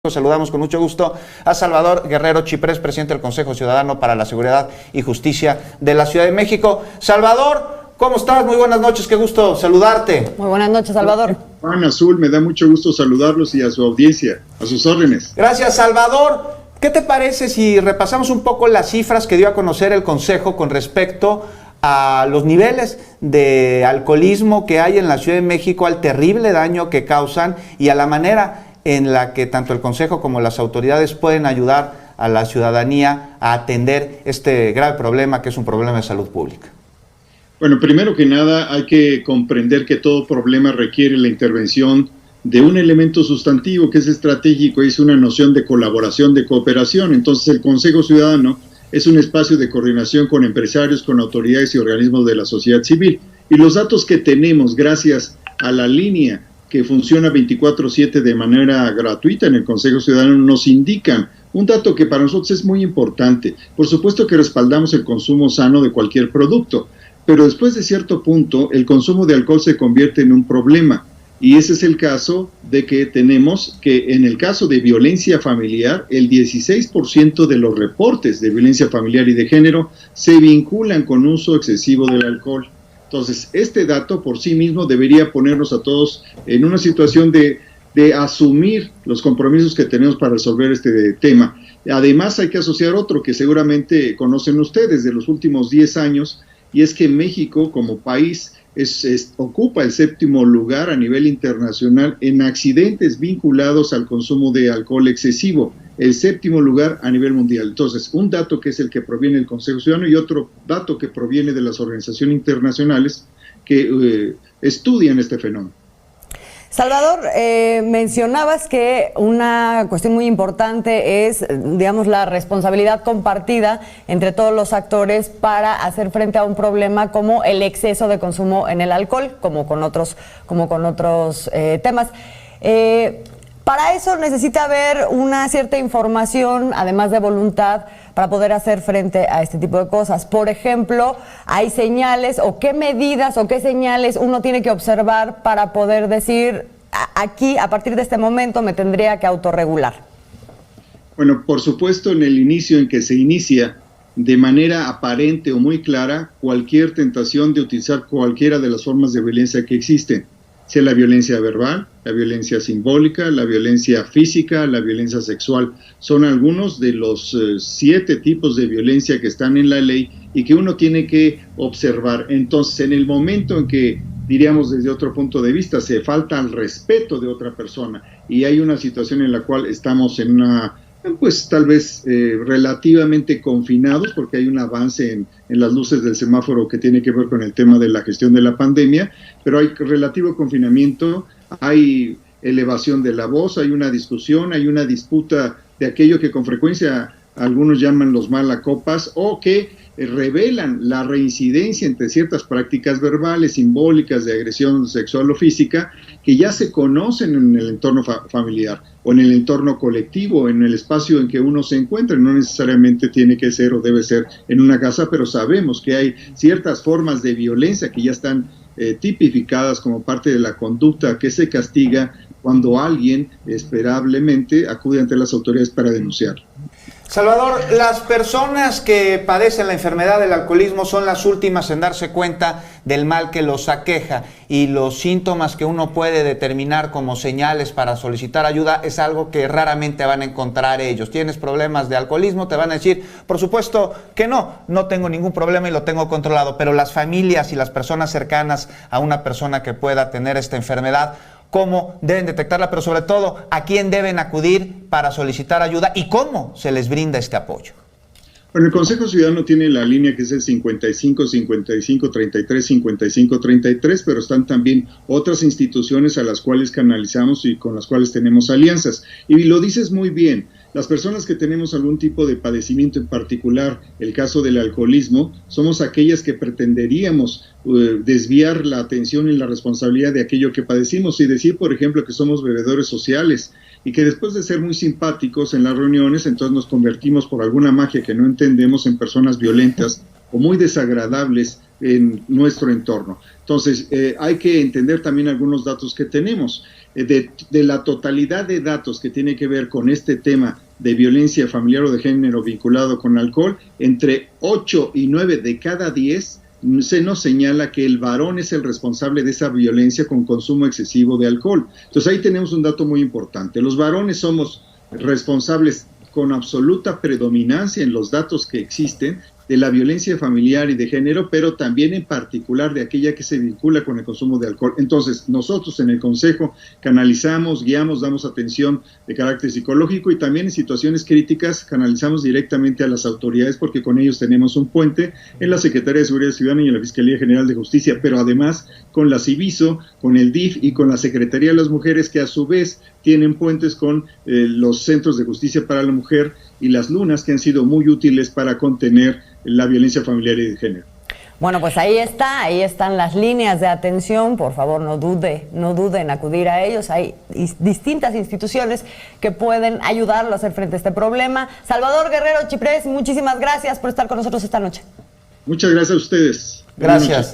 Saludamos con mucho gusto a Salvador Guerrero Chiprés, presidente del Consejo Ciudadano para la Seguridad y Justicia de la Ciudad de México. Salvador, ¿cómo estás? Muy buenas noches, qué gusto saludarte. Muy buenas noches, Salvador. Juan Azul, me da mucho gusto saludarlos y a su audiencia, a sus órdenes. Gracias, Salvador. ¿Qué te parece si repasamos un poco las cifras que dio a conocer el Consejo con respecto a los niveles de alcoholismo que hay en la Ciudad de México, al terrible daño que causan y a la manera en la que tanto el Consejo como las autoridades pueden ayudar a la ciudadanía a atender este grave problema que es un problema de salud pública? Bueno, primero que nada hay que comprender que todo problema requiere la intervención de un elemento sustantivo que es estratégico y es una noción de colaboración, de cooperación. Entonces el Consejo Ciudadano es un espacio de coordinación con empresarios, con autoridades y organismos de la sociedad civil. Y los datos que tenemos gracias a la línea que funciona 24/7 de manera gratuita en el Consejo Ciudadano nos indican un dato que para nosotros es muy importante. Por supuesto que respaldamos el consumo sano de cualquier producto, pero después de cierto punto el consumo de alcohol se convierte en un problema. Y ese es el caso de que tenemos que en el caso de violencia familiar, el 16% de los reportes de violencia familiar y de género se vinculan con uso excesivo del alcohol. Entonces, este dato por sí mismo debería ponernos a todos en una situación de asumir los compromisos que tenemos para resolver este tema. Además, hay que asociar otro que seguramente conocen ustedes de los últimos 10 años, y es que México como país ocupa el 7º lugar a nivel internacional en accidentes vinculados al consumo de alcohol excesivo, el 7º lugar a nivel mundial. Entonces, un dato que es el que proviene del Consejo Ciudadano y otro dato que proviene de las organizaciones internacionales que estudian este fenómeno. Salvador, mencionabas que una cuestión muy importante es, digamos, la responsabilidad compartida entre todos los actores para hacer frente a un problema como el exceso de consumo en el alcohol, como con otros temas. Para eso necesita haber una cierta información, además de voluntad, para poder hacer frente a este tipo de cosas. Por ejemplo, hay señales o qué medidas o qué señales uno tiene que observar para poder decir, aquí, a partir de este momento, me tendría que autorregular. Bueno, por supuesto, en el inicio en que se inicia de manera aparente o muy clara cualquier tentación de utilizar cualquiera de las formas de violencia que existen, sea la violencia verbal, la violencia simbólica, la violencia física, la violencia sexual. Son algunos de los 7 tipos de violencia que están en la ley y que uno tiene que observar. Entonces, en el momento en que, diríamos desde otro punto de vista, se falta al respeto de otra persona y hay una situación en la cual estamos en una, pues tal vez relativamente confinados, porque hay un avance en las luces del semáforo que tiene que ver con el tema de la gestión de la pandemia, pero hay relativo confinamiento, hay elevación de la voz, hay una discusión, hay una disputa de aquello que con frecuencia algunos llaman los malacopas o que revelan la reincidencia entre ciertas prácticas verbales, simbólicas, de agresión sexual o física, que ya se conocen en el entorno familiar o en el entorno colectivo, en el espacio en que uno se encuentra. No necesariamente tiene que ser o debe ser en una casa, pero sabemos que hay ciertas formas de violencia que ya están tipificadas como parte de la conducta que se castiga cuando alguien esperablemente acude ante las autoridades para denunciar. Salvador, las personas que padecen la enfermedad del alcoholismo son las últimas en darse cuenta del mal que los aqueja, y los síntomas que uno puede determinar como señales para solicitar ayuda es algo que raramente van a encontrar ellos. ¿Tienes problemas de alcoholismo? Te van a decir, por supuesto que no tengo ningún problema y lo tengo controlado, pero las familias y las personas cercanas a una persona que pueda tener esta enfermedad, ¿cómo deben detectarla? Pero sobre todo, ¿a quién deben acudir para solicitar ayuda y cómo se les brinda este apoyo? Bueno, el Consejo Ciudadano tiene la línea que es el 55 55 33 55 33, pero están también otras instituciones a las cuales canalizamos y con las cuales tenemos alianzas. Y lo dices muy bien, las personas que tenemos algún tipo de padecimiento, en particular el caso del alcoholismo, somos aquellas que pretenderíamos desviar la atención y la responsabilidad de aquello que padecimos y decir, por ejemplo, que somos bebedores sociales y que después de ser muy simpáticos en las reuniones, entonces nos convertimos por alguna magia que no entendemos en personas violentas o muy desagradables en nuestro entorno. Entonces, hay que entender también algunos datos que tenemos. de la totalidad de datos que tiene que ver con este tema de violencia familiar o de género vinculado con alcohol, entre 8 y 9 de cada 10 se nos señala que el varón es el responsable de esa violencia con consumo excesivo de alcohol. Entonces ahí tenemos un dato muy importante. Los varones somos responsables con absoluta predominancia en los datos que existen de la violencia familiar y de género, pero también en particular de aquella que se vincula con el consumo de alcohol. Entonces, nosotros en el Consejo canalizamos, guiamos, damos atención de carácter psicológico y también en situaciones críticas canalizamos directamente a las autoridades porque con ellos tenemos un puente en la Secretaría de Seguridad Ciudadana y en la Fiscalía General de Justicia, pero además con la Civiso, con el DIF y con la Secretaría de las Mujeres, que a su vez tienen puentes con los Centros de Justicia para la Mujer y las Lunas, que han sido muy útiles para contener la violencia familiar y de género. Bueno, pues ahí están las líneas de atención. Por favor, no dude en acudir a ellos. Hay distintas instituciones que pueden ayudarlo a hacer frente a este problema. Salvador Guerrero Chiprés, muchísimas gracias por estar con nosotros esta noche. Muchas gracias a ustedes. Gracias.